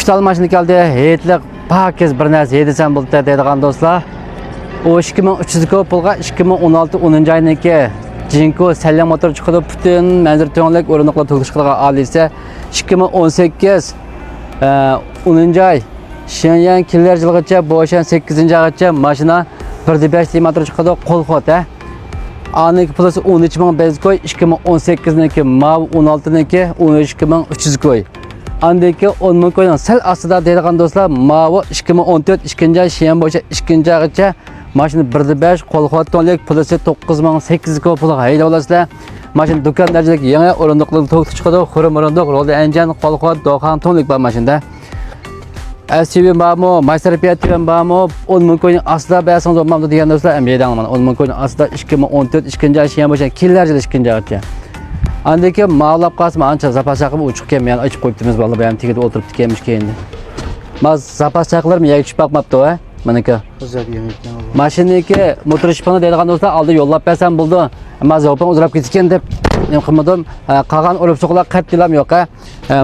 Üçtal maşını geldi. Heyetlik pakiz bir narsa yedisem buldu deydigan do'stlar. O 2300 pulga 2016 10 ayındaki Jinko Salyan motor çıkıdı bütün manzur to'nlik o'rindiqlar to'g'ishqilga olisa 2018 10 ay Shenyang killer yilgacha Boshan 8 aygacha mashina 1.5 motor çıkıdı qo'lxot ha. Aniki pulasi 13000 bez koy 2018'deki mav 16'daki 13300 koy. Andaki 10.000 koydan sel aslida deydigan do'stlar mav 2014 2 ay Shenyang bo'yicha 2 aygacha Maşını 1.5 qo'lxot tonlik pulasi 9800 pulga hayda olasizlar. Maşın do'kon darajadagi yangi o'rindiqlar to'g'ri chiqadi. Xurum o'rindiq, rolda anjan qo'lxot do'xan tonlik bor mashinada. SUV barmi, Maserati barmi, 10.000 ko'yning aslida bayasangiz olmamdi degan do'stlar, ambedan mana 10.000 ko'yning aslida 2014 2 ay Shenyang bo'yicha killar yil 2 aygacha. Andaki ma'lab qasmi ancha zapas chaqib uchiq kelmagan, ochib qo'yibdimiz vallahi bu ham tegib o'tiribdi kelmish keyin. Mas zapas chaqlarmi yagishib baqmabdi va Manaka. Mashinaki motor ishpani deydigan do'stlar oldi yo'llab bersam bo'ldi. Ammo zo'pan uzrab ketgan deb men qilmadim. Qolgan urib so'qlar qattilam yo'q.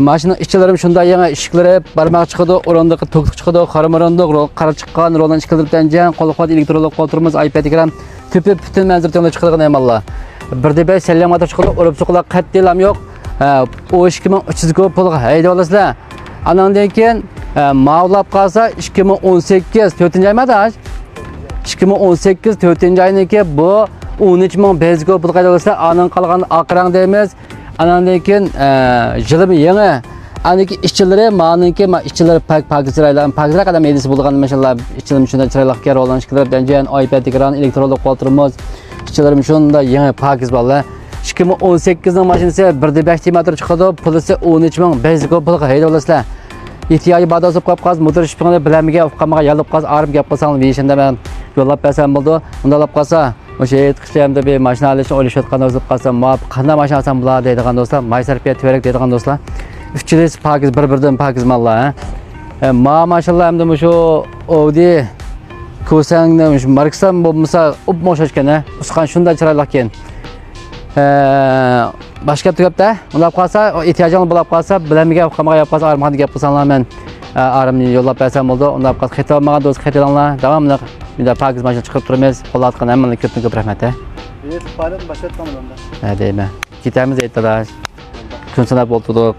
Mashina ishchilarim shunday yangi eshiklari barmoq chiqadi, o'rindiqi to'q chiqadi, qaramorondiq, qara chiqqan, roldan chiqilibdan qo'lxot elektronik qo'ltirimiz, iPad ekran tüpü bütün manzur to'nlar chiqadigan emallar. 1.5 salyan motor chiqadi, urib so'qlar qattilam yo'q. O 2300 pulga hayda olasizlar. Anandan keyin mavlab qalsa 2018 4 aymadaj 2018 4 ayındaki bu 13000 bezgo pul qaydalasizlar. Anan qolgan aqrang deymiz. Anandan keyin yilmi yangi aniki ishchilari ma'niki ishchilari pakizraylar pakizra qadam edisi bo'lgan mashallah ishchilarim shunday chiroyli kar olan ishchilar danjan iPad ekran elektronik qo'ltirimiz ishchilarim shunday yangi pakiz bolalar 2018 ning mashinasi 1.5 motor chiqadi pulisi 13000 bezgo pulga hayda olasizlar. İhtiyacı badasıp kapqaz motor işpini bilemige ufqamaga yalıp qaz arib gap qilsang deyishinde men yo'llab bersam bo'ldi. Undalab qolsa o'sha yetqishlamda bir mashina olish o'ylashayotgan o'zib qolsa, qanday mashina olsam bo'ladi deydigan do'stlar, Maserati tevarak deydigan do'stlar. Uchchilis pakiz bir-biridan pakiz mallar, ha. Mashallah hamda shu Audi ko'sangda shu Marksan bo'lmasa o'xshashgan, ha. Usqan shunday chiroyli ekan. Başka tüyapta, undab qalsa, ehtiyacın bo'lib qalsa, bilamiga qamaga yap qalsa, armaqni gap qilsanglar men arimni yo'llab bersam bo'ldi. Undab qalsa xatlamagan do'st xatlanlar, davomli menda pakiz mashina chiqib turamiz. Qo'llatgan hammaga ko'p rahmat. Faoliyat boshlatganman unda. Ha deyman. Ketamiz aytdilar. Kun sanab o'tirdik.